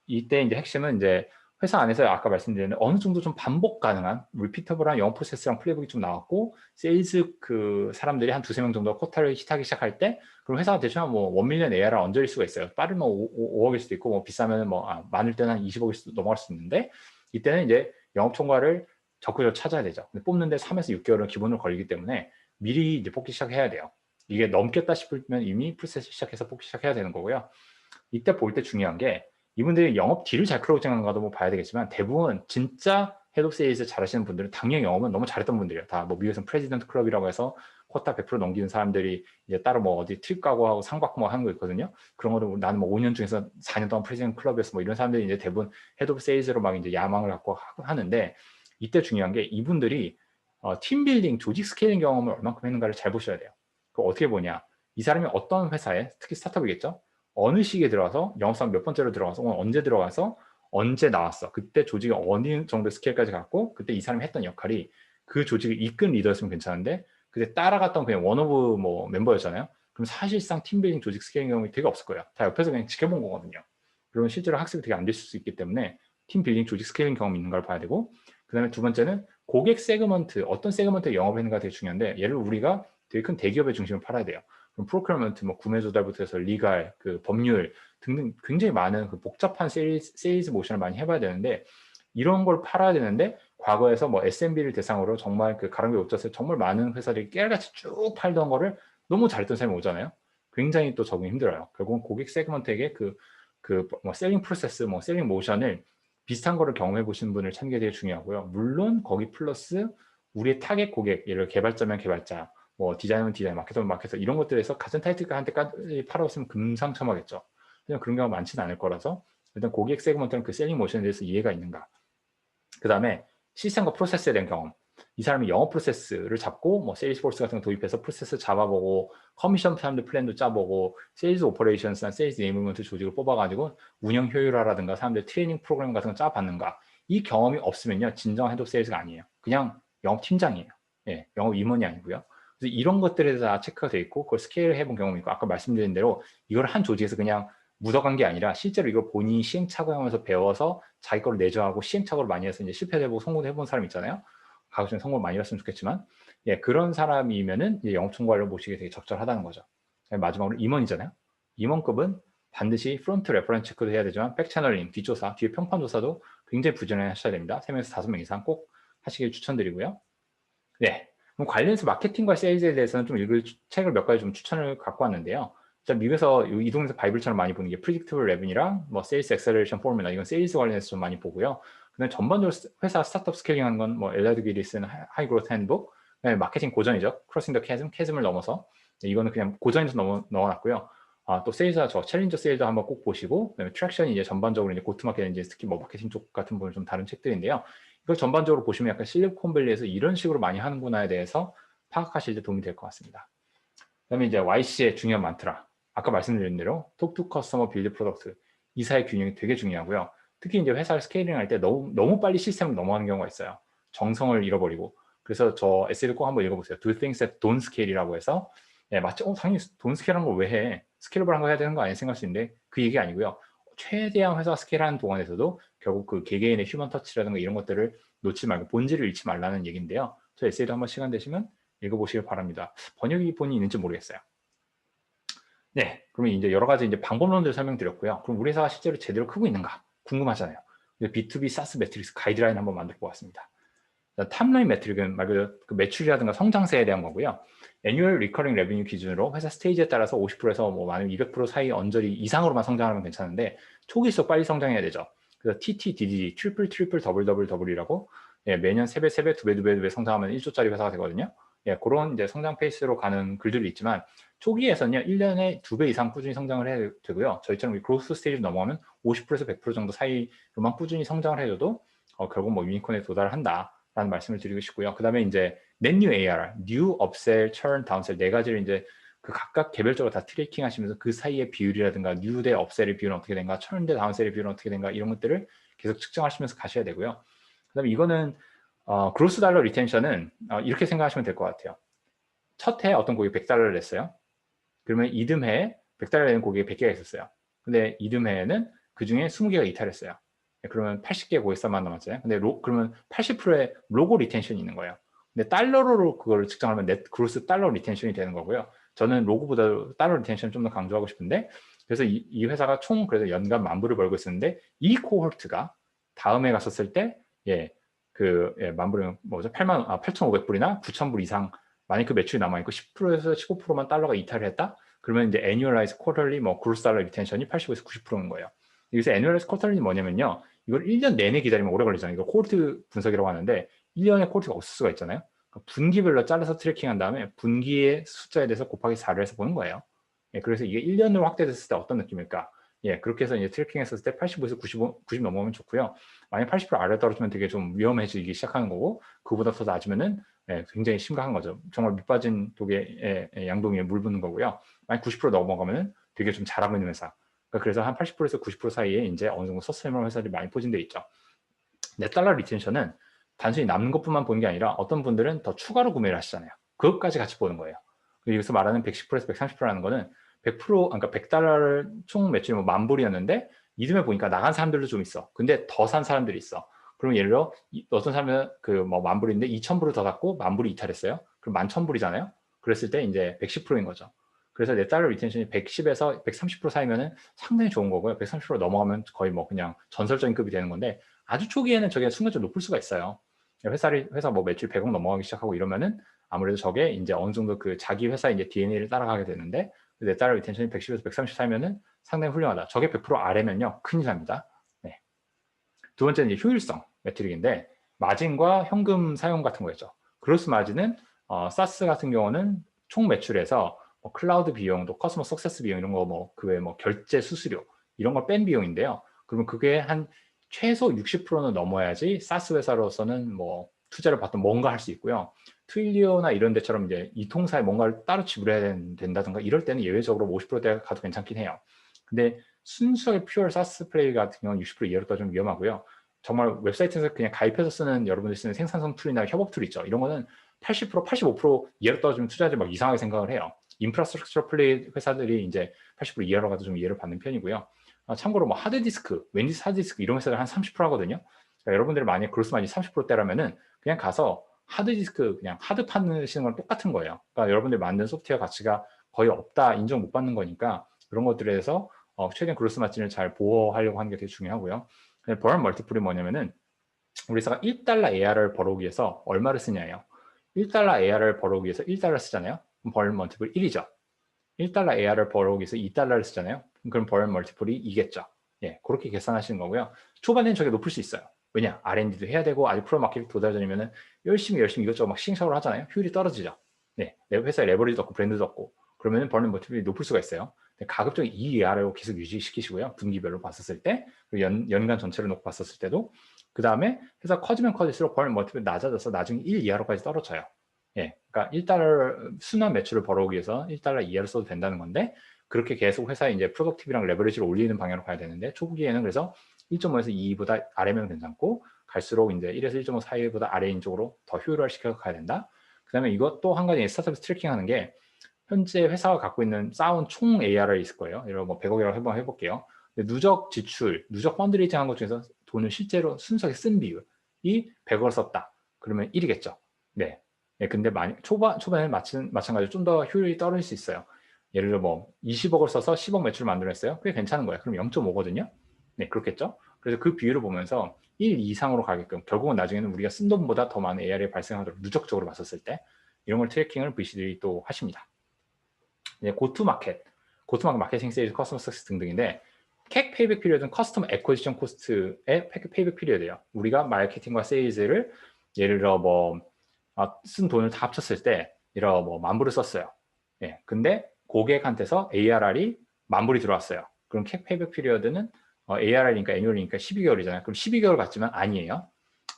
이때 이제 핵심은 이제 회사 안에서 아까 말씀드린 어느 정도 좀 반복 가능한 리피터블한 영업 프로세스랑 플레이북이 좀 나왔고, 세일즈 그 사람들이 한 2~3명 정도 쿼터를 히트하기 시작할 때, 그럼 회사가 대충 한 1밀리언 ARR 얹어질 수가 있어요. 빠르면 5억일 수도 있고, 비싸면 많을 때는 한 20억일 수도 넘어갈 수 있는데, 이때는 이제 영업 총괄을 적극적으로 찾아야 되죠. 근데 뽑는데 3에서 6개월은 기본으로 걸리기 때문에 미리 이제 뽑기 시작해야 돼요. 이게 넘겠다 싶으면 이미 프로세스 시작해서 뽑기 시작해야 되는 거고요. 이때 볼 때 중요한 게, 이분들이 영업 딜을 잘 클로징하는가도 봐야 되겠지만, 대부분 진짜 헤드 오브 세일즈 잘하시는 분들은 당연히 영업은 너무 잘했던 분들이에요. 다 미국에서는 프레지던트 클럽이라고 해서 쿼타 100% 넘기는 사람들이 이제 따로 어디 트립 가고 하고 상 받고 하는 거 있거든요. 그런 거도 나는 5년 중에서 4년 동안 프레지던트 클럽에서 이런 사람들이 이제 대부분 헤드 오브 세일즈로 이제 야망을 갖고 하는데, 이때 중요한 게 이분들이 팀 빌딩, 조직 스케일링 경험을 얼마큼 했는가를 잘 보셔야 돼요. 그거 어떻게 보냐? 이 사람이 어떤 회사에, 특히 스타트업이겠죠? 어느 시기에 들어가서, 영업사원 몇 번째로 들어가서, 언제 들어가서 언제 나왔어. 그때 조직이 어느 정도 스케일까지 갔고, 그때 이 사람이 했던 역할이 그 조직을 이끈 리더였으면 괜찮은데, 그때 따라갔던 그냥 원오브 멤버였잖아요. 그럼 사실상 팀빌딩 조직 스케일링 경험이 되게 없을 거예요. 다 옆에서 그냥 지켜본 거거든요. 그러면 실제로 학습이 되게 안 될 수 있기 때문에 팀빌딩 조직 스케일링 경험이 있는 걸 봐야 되고, 그 다음에 두 번째는 고객 세그먼트, 어떤 세그먼트에 영업했는가 되게 중요한데, 예를 들어 우리가 되게 큰 대기업의 중심을 팔아야 돼요. 그럼 프로큐어먼트, 뭐 구매 조달부터 해서 리갈, 그 법률 등등 굉장히 많은 그 복잡한 세일즈 모션을 많이 해봐야 되는데, 이런 걸 팔아야 되는데 과거에서 뭐 SMB를 대상으로 정말 그 가랑비 옷젖을 정말 많은 회사들이 깨알같이 쭉 팔던 거를 너무 잘했던 사람이 오잖아요. 굉장히 또 적응이 힘들어요. 결국은 고객 세그먼트에게 뭐 셀링 프로세스, 뭐 셀링 모션을 비슷한 거를 경험해 보신 분을 찾는 게 되게 중요하고요. 물론 거기 플러스 우리의 타겟 고객, 예를 들어 개발자면 개발자, 뭐 디자이너면 디자이너, 마케터면 마케터, 이런 것들에서 같은 타이틀한테까지 팔아왔으면 금상첨화겠죠. 그냥 그런 경우가 많지는 않을 거라서 일단 고객 세그먼트는 그 셀링 모션에 대해서 이해가 있는가. 그 다음에 시스템과 프로세스에 대한 경험. 이 사람이 영업 프로세스를 잡고 뭐 세일스포스 같은 거 도입해서 프로세스 잡아보고 커미션 사람들 플랜도 짜보고 세일즈 오퍼레이션스나 세일즈 네이밍먼트 조직을 뽑아가지고 운영 효율화라든가 사람들 트레이닝 프로그램 같은 거 짜봤는가. 이 경험이 없으면요, 진정한 헤드 오브 세일즈가 아니에요. 그냥 영업 팀장이에요. 예, 영업 임원이 아니고요. 그래서 이런 것들에 대해서 다 체크가 돼 있고 그걸 스케일 해본 경험이 있고, 아까 말씀드린 대로 이걸 한 조직에서 그냥 묻어간 게 아니라 실제로 이걸 본인이 시행착오하면서 배워서 자기 거를 내조하고 시행착오를 많이 해서 이제 실패도 해보고 성공도 해본 사람 있잖아요. 가급적 이 성공을 많이 했으면 좋겠지만, 예, 그런 사람이면은 이제 영업 총괄로 모시기 되게 적절하다는 거죠. 마지막으로 임원이잖아요. 임원급은 반드시 프론트 레퍼런스 체크도 해야 되지만 백채널링, 뒷조사, 뒤에 평판 조사도 굉장히 부지런히 하셔야 됩니다. 3명에서 5명 이상 꼭 하시길 추천드리고요. 네, 그럼 관련해서 마케팅과 세일즈에 대해서는 좀 읽을 책을 몇 가지 좀 추천을 갖고 왔는데요. 자, 미국에서 이동에서 바이블처럼 많이 보는 게 프리딕티블 레븐이랑 뭐 세일즈 엑셀레이션 포뮬라, 이건 세일즈 관련해서 좀 많이 보고요. 근데 전반적으로 회사 스타트업 스케일링 하는 건 뭐 엘라드 길이 쓴 하이 그로스 핸드북, 마케팅 고전이죠. 크로싱 더 캐즘을 넘어서, 이거는 그냥 고전에서 넣어놨고요. 또 세일즈와 저 챌린저 세일즈 한번 꼭 보시고, 그다음에 트랙션이 이제 전반적으로 이제 고트마켓, 이제 특히 뭐 마케팅 쪽 같은 부분 좀 다른 책들인데요. 이걸 전반적으로 보시면 약간 실리콘밸리에서 이런 식으로 많이 하는구나에 대해서 파악하실 때 도움이 될 것 같습니다. 그다음에 이제 YC의 중요한 만트라, 아까 말씀드린 대로 톡 투 커스터머 빌드 프로덕트, 이 사이의 균형이 되게 중요하고요. 특히 이제 회사를 스케일링 할 때 너무 빨리 시스템을 넘어가는 경우가 있어요. 정성을 잃어버리고. 그래서 저 에세이를 꼭 한번 읽어보세요. Do things that don't scale이라고 해서, 예, 맞죠? 당연히 돈 스케일한 걸 왜 해? 스케일러블한 거 해야 되는 거 아니야 생각할 수 있는데, 그 얘기 아니고요. 최대한 회사 스케일하는 동안에서도 결국 그 개개인의 휴먼 터치라든가 이런 것들을 놓지 말고 본질을 잃지 말라는 얘기인데요. 저 에세이도 한번 시간 되시면 읽어보시길 바랍니다. 번역이 본이 있는지 모르겠어요. 네, 그러면 이제 여러 가지 이제 방법론들 설명드렸고요. 그럼 우리 회사가 실제로 제대로 크고 있는가 궁금하잖아요. B2B SaaS 매트릭스 가이드라인 한번 만들어 보았습니다. 탑라인 매트릭은 말 그대로 그 매출이라든가 성장세에 대한 거고요. Annual Recurring Revenue 기준으로 회사 스테이지에 따라서 50%에서 뭐 많으면 200% 사이 언저리 이상으로만 성장하면 괜찮은데 초기일수록 빨리 성장해야 되죠. 그래서 TT, DD, 트리플, 더블이라고, 예, 매년 3배, 2배, 2배 성장하면 1조짜리 회사가 되거든요. 예, 그런 이제 성장 페이스로 가는 글들이 있지만 초기에서는요, 1년에 2배 이상 꾸준히 성장을 해야 되고요. 저희처럼 그로스 스테이지 넘어가면 50%에서 100% 정도 사이로만 꾸준히 성장을 해줘도 결국 뭐 유니콘에 도달한다라는 말씀을 드리고 싶고요. 그 다음에 이제 Net New ARR, New Upsell, Churn, Downsell 네 가지를 이제 그 각각 개별적으로 다 트래킹 하시면서 그 사이의 비율이라든가 New 대 Upsell의 비율은 어떻게 된가, Churn 대 Downsell의 비율은 어떻게 된가, 이런 것들을 계속 측정하시면서 가셔야 되고요. 그 다음에 이거는 그로스 달러 리텐션은 이렇게 생각하시면 될 것 같아요. 첫 해 어떤 고객이 100달러를 냈어요. 그러면 이듬해에 100달러 내는 고객이 100개가 있었어요. 근데 이듬해에는 그 중에 20개가 이탈했어요. 그러면 80개 고객사만 남았잖아요. 근데 그러면 80%의 로고 리텐션이 있는 거예요. 근데 달러로 그걸 측정하면 넷 그로스 달러 리텐션이 되는 거고요. 저는 로고보다 달러 리텐션을 좀 더 강조하고 싶은데, 그래서 이 회사가 총 그래서 연간 10,000불을 벌고 있었는데, 이 코호르트가 다음에 갔었을 때, 예, 만불은 뭐죠? 8,500불이나 9,000불 이상, 만약 그 매출이 남아있고 10%에서 15%만 달러가 이탈을 했다? 그러면 이제 애뉴얼라이즈 쿼터리 뭐 그로스 달러 리텐션이 85에서 90%인 거예요. 여기서 애뉴얼라이즈 쿼터리는 뭐냐면요, 이걸 1년 내내 기다리면 오래 걸리잖아요. 이거 코호르트 분석이라고 하는데 1년에 코호르트가 없을 수가 있잖아요. 그러니까 분기별로 잘라서 트래킹한 다음에 분기의 숫자에 대해서 곱하기 4를 해서 보는 거예요. 예, 그래서 이게 1년으로 확대됐을 때 어떤 느낌일까? 예, 그렇게 해서 이제 트래킹했을 때 85에서 90 넘어오면 좋고요. 만약 80% 아래 떨어지면 되게 좀 위험해지기 시작하는 거고, 그보다 더 낮으면은, 예, 굉장히 심각한 거죠. 정말 밑빠진 독에 양동이에 물 붓는 거고요. 만약 90% 넘어가면은 되게 좀 잘하고 있는 회사. 그러니까 그래서 한 80%에서 90% 사이에 이제 어느 정도 서스테이너블 회사들이 많이 포진되어 있죠. 넷 달러 리텐션은 단순히 남는 것뿐만 보는 게 아니라 어떤 분들은 더 추가로 구매를 하시잖아요. 그것까지 같이 보는 거예요. 여기서 말하는 110%에서 130%라는 거는 100%, 그러니까 100달러를 총 매출이 뭐 10,000불이었는데 이듬해 보니까 나간 사람들도 좀 있어. 근데 더 산 사람들이 있어. 그러면 예를 들어 어떤 사람은 그 뭐 10,000불인데 2,000불을 더 샀고 10,000불이 이탈했어요. 그럼 11,000불이잖아요. 그랬을 때 이제 110%인 거죠. 그래서 넷 달러 리텐션이 110에서 130% 사이면은 상당히 좋은 거고요. 130% 넘어가면 거의 뭐 그냥 전설적인 급이 되는 건데 아주 초기에는 저게 순간적으로 높을 수가 있어요. 회사 뭐 매출 100억 넘어가기 시작하고 이러면은 아무래도 저게 이제 어느 정도 그 자기 회사 이제 DNA를 따라가게 되는데 넷 달러 리텐션이 110에서 130 사이면은 상당히 훌륭하다. 저게 100% 아래면요 큰일 납니다. 네. 두 번째는 이제 효율성 매트릭인데 마진과 현금 사용 같은 거였죠. 그로스 마진은 사스 같은 경우는 총 매출에서 뭐 클라우드 비용도 커스터머 석세스 비용 이런 거 뭐 그 외에 뭐 결제 수수료 이런 걸 뺀 비용인데요. 그러면 그게 한 최소 60%는 넘어야지 사스 회사로서는 뭐 투자를 받든 뭔가 할 수 있고요. 트윌리오나 이런 데처럼 이제 이 통사에 뭔가를 따로 지불해야 된다든가 이럴 때는 예외적으로 50%대 가도 괜찮긴 해요. 근데 순수하게 퓨어 사스 플레이 같은 경우는 60% 이하로 좀 위험하고요. 정말 웹사이트에서 그냥 가입해서 쓰는 여러분들이 쓰는 생산성 툴이나 협업 툴 있죠. 이런 거는 80%, 85% 이하로 떨어지면 투자자들이 막 이상하게 생각을 해요. 인프라스트럭처 플레이 회사들이 이제 80% 이하로 가도 좀 이해를 받는 편이고요. 참고로 뭐 하드디스크, 웬디스 하드디스크 이런 회사들 한 30% 하거든요. 그러니까 여러분들이 만약에 그로스 마진 30%대라면은 그냥 가서 하드디스크 그냥 하드 파시는 건 똑같은 거예요. 그러니까 여러분들이 만든 소프트웨어 가치가 거의 없다, 인정 못 받는 거니까 그런 것들에서 최대한 그로스 마진을 잘 보호하려고 하는 게 되게 중요하고요. 버런 멀티플이 뭐냐면은 우리 회사가 1달러 ARR을 벌어오기 위해서 얼마를 쓰냐예요. 1달러 ARR을 벌어오기 위해서 1달러 쓰잖아요. 그럼 버런 멀티플 1이죠. 1달러 ARR을 벌어오기 위해서 2달러를 쓰잖아요. 그럼 버런 멀티플이 2겠죠. 예, 그렇게 계산하시는 거고요. 초반에는 저게 높을 수 있어요. 왜냐? R&D도 해야 되고 아직 프로 마케팅 도달전이면은 열심히 이것저것 막 시행착오를 하잖아요. 효율이 떨어지죠. 네, 내 회사에 레버리지도 없고 브랜드도 없고 그러면은 버는 멀티플이 높을 수가 있어요. 가급적 이 ARR을 계속 유지시키시고요. 분기별로 봤었을 때, 연간 전체를 놓고 봤었을 때도 그 다음에 회사 커지면 커질수록 버는 멀티플이 낮아져서 나중에 1 이하로까지 떨어져요. 예, 그러니까 1달러 순환 매출을 벌어오기 위해서 1달러 이하를 써도 된다는 건데 그렇게 계속 회사의 이제 프로덕티브랑 레버리지를 올리는 방향으로 가야 되는데 초기에는 그래서 1.5에서 2보다 아래면 괜찮고 갈수록 이제 1에서 1.5 사이보다 아래인 쪽으로 더 효율화 시켜서 가야 된다. 그 다음에 이것도 한 가지 스타트업에서 트래킹하는 게 현재 회사가 갖고 있는 쌓은 총 ARR이 있을 거예요. 예를 들어 뭐 100억이라고 한번 해볼게요. 근데 누적 지출, 누적 펀드레이징 한 것 중에서 돈을 실제로 순수하게 쓴 비율이 100억을 썼다. 그러면 1이겠죠. 네. 네, 근데 초반에 마찬가지로 좀 더 효율이 떨어질 수 있어요. 예를 들어 뭐 20억을 써서 10억 매출을 만들어냈어요. 그게 괜찮은 거예요. 그럼 0.5거든요. 네, 그렇겠죠. 그래서 그 비율을 보면서 1 이상으로 가게끔 결국은 나중에는 우리가 쓴 돈보다 더 많은 AR이 발생하도록 누적적으로 봤었을 때 이런 걸 트래킹을 VC들이 또 하십니다. 고투마켓 마케팅 세일즈, 커스터머 석세스 등등인데 캡 페이백 피리어드는 커스터머 애쿼지션 코스트의 페이백 피리어드예요. 우리가 마케팅과 세일즈를 예를 들어 뭐 쓴 돈을 다 합쳤을 때 이런 뭐 10,000불을 썼어요. 예, 근데 고객한테서 ARR이 10,000불이 들어왔어요. 그럼 캡 페이백 피리어드는 ARR이니까 애뉴얼이니까 12개월이잖아요. 그럼 12개월 같지만 아니에요.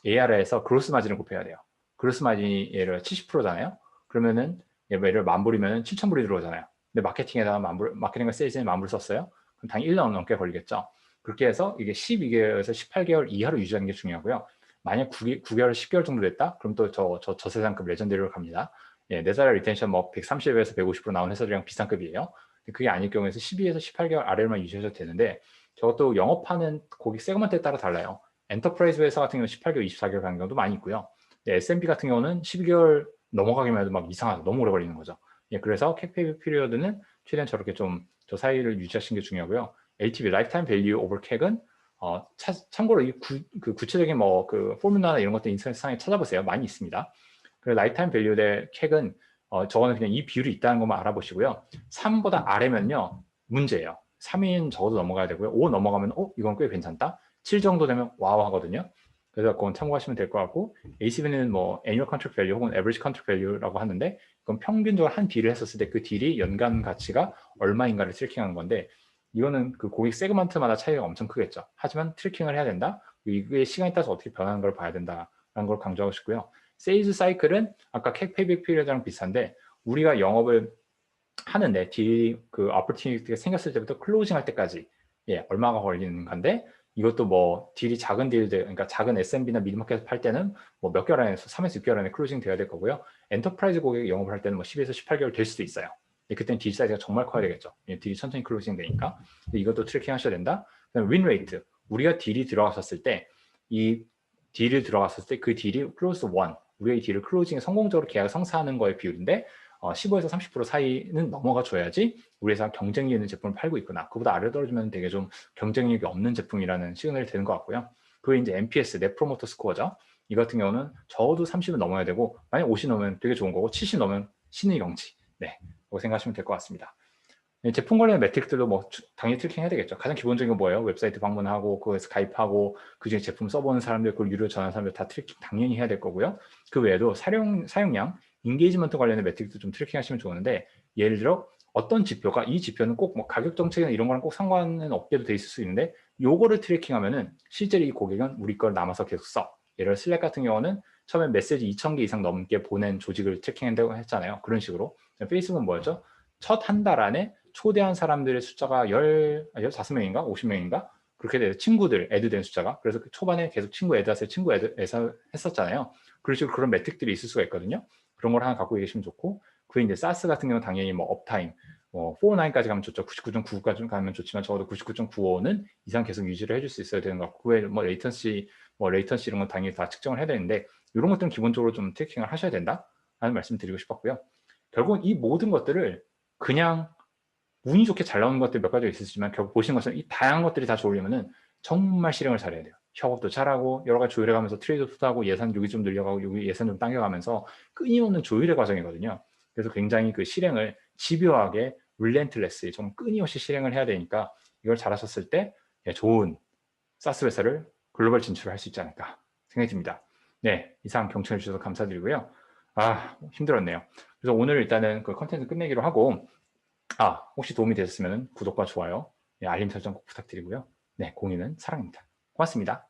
ARR에서 그로스 마진을 곱해야 돼요. 그로스 마진이 예를 들어 70%잖아요. 그러면은 예를 들어 10,000불이면 7,000불이 들어오잖아요. 근데 마케팅에다가 마케팅과 세일즈에 10,000불 썼어요. 그럼 당연히 1년 넘게 걸리겠죠. 그렇게 해서 이게 12개월에서 18개월 이하로 유지하는 게 중요하고요. 만약 9개월, 10개월 정도 됐다? 그럼 또 저세상급 레전드리로 갑니다. 예, 4달 리텐션 뭐 130에서 150% 나온 회사들이랑 비슷한 급이에요. 그게 아닐 경우에서 12에서 18개월 아래로만 유지해도 되는데 저것도 영업하는 고객 세그먼트에 따라 달라요. 엔터프라이즈 회사 같은 경우는 18개월, 24개월 가는 경우도 많이 있고요. S&P 같은 경우는 12개월 넘어가기만 해도 막 이상하다. 너무 오래 걸리는 거죠. 예, 그래서 캡페이 피리어드는 최대한 저렇게 좀 저 사이를 유지하시는 게 중요하고요. LTV, 라이프타임 밸류 오버 캡은 참고로 이 구체적인 뭐 그 포뮬러나 이런 것들 인터넷 상에 찾아보세요. 많이 있습니다. 그리고 라이프타임 밸류 대 캡은 저거는 그냥 이 비율이 있다는 것만 알아보시고요. 3보다 아래면요 문제예요. 3인 적어도 넘어가야 되고요. 5 넘어가면 이건 꽤 괜찮다. 7 정도 되면 와우 하거든요. 그래서 그건 참고하시면 될 것 같고 ACV는 뭐 Annual Contract Value 혹은 Average Contract Value라고 하는데 그건 평균적으로 한 딜을 했었을 때 그 딜이 연간 가치가 얼마인가를 트래킹하는 건데 이거는 그 고객 세그먼트마다 차이가 엄청 크겠죠. 하지만 트래킹을 해야 된다. 이게 시간에 따라서 어떻게 변하는 걸 봐야 된다라는 걸 강조하고 싶고요. 세일즈 사이클은 아까 캡 페이백 피리어드랑 비슷한데 우리가 영업을 하는데 딜 그 어퍼튜니티가 생겼을 때부터 클로징 할 때까지 얼마가 걸리는 건데 이것도 뭐 딜이 작은 딜들, 그러니까 작은 SMB나 미드마켓에서 팔 때는 뭐 몇 개월 안에 3에서 6개월 안에 클로징 돼야 될 거고요. 엔터프라이즈 고객 영업을 할 때는 뭐 12에서 18개월 될 수도 있어요. 그때는 딜 사이즈가 정말 커야 되겠죠. 딜이 천천히 클로징 되니까. 이것도 트래킹 하셔야 된다. 그다음에 윈 레이트. 우리가 딜이 들어갔었을 때 이 딜을 들어갔을 때 그 딜이 클로즈 1, 우리가 이 딜을 클로징에 성공적으로 계약을 성사하는 거의 비율인데 15에서 30% 사이는 넘어가 줘야지 우리 회사가 경쟁력 있는 제품을 팔고 있구나. 그보다 아래 떨어지면 되게 좀 경쟁력이 없는 제품이라는 시그널이 되는 것 같고요. 그게 이제 NPS, 넷 프로모터 스코어죠. 이 같은 경우는 적어도 30은 넘어야 되고 만약 50 넘으면 되게 좋은 거고 70 넘으면 신의 경치. 네, 그렇게 생각하시면 될 것 같습니다. 제품 관련 매트릭들도 뭐 당연히 트래킹 해야 되겠죠. 가장 기본적인 건 뭐예요? 웹사이트 방문하고 그거에서 가입하고 그중에 제품 써보는 사람들, 그걸 유료 전환 사람들 다 트래킹 당연히 해야 될 거고요. 그 외에도 사용량, 인게이지먼트 관련된 매트릭도 좀 트래킹 하시면 좋은데 예를 들어 어떤 지표가 이 지표는 꼭 뭐 가격 정책이나 이런 거랑 꼭 상관은 없게도 돼 있을 수 있는데 요거를 트래킹하면은 실제로 이 고객은 우리 걸 남아서 계속 써. 예를 들어 슬랙 같은 경우는 처음에 메시지 2,000개 이상 넘게 보낸 조직을 트래킹한다고 했잖아요. 그런 식으로. 페이스북은 뭐였죠? 첫 한 달 안에 초대한 사람들의 숫자가 15명인가? 50명인가? 그렇게 돼서 친구들, 애드된 숫자가. 그래서 그 초반에 계속 친구 애드하세요. 친구 애드 했었잖아요. 그런 식으로 그런 매트릭들이 있을 수가 있거든요. 그런 걸 하나 갖고 계시면 좋고, 그게 이제 사스 같은 경우는 당연히 뭐 업타임, 49까지 가면 좋죠. 99.99까지 가면 좋지만 적어도 99.95는 이상 계속 유지를 해줄 수 있어야 되는 것 같고, 그외에 뭐 레이턴시 이런 건 당연히 다 측정을 해야 되는데, 이런 것들은 기본적으로 좀 트래킹을 하셔야 된다 라는 말씀 드리고 싶었고요. 결국은 이 모든 것들을 그냥 운이 좋게 잘 나오는 것들 몇 가지가 있으시지만 결국 보시는 것처럼 이 다양한 것들이 다 좋으려면은 정말 실행을 잘해야 돼요. 협업도 잘하고 여러 가지 조율해가면서 트레이드오프도 하고 예산 여기 좀 늘려가고 여기 예산 좀 당겨가면서 끊임없는 조율의 과정이거든요. 그래서 굉장히 그 실행을 집요하게 릴렌틀레스 좀 끊임없이 실행을 해야 되니까 이걸 잘하셨을 때 좋은 사스 회사를 글로벌 진출을 할 수 있지 않을까 생각이 듭니다. 네, 이상 경청해 주셔서 감사드리고요. 힘들었네요. 그래서 오늘 일단은 그 컨텐츠 끝내기로 하고 혹시 도움이 되셨으면 구독과 좋아요, 알림 설정 꼭 부탁드리고요. 네, 공유는 사랑입니다. 고맙습니다.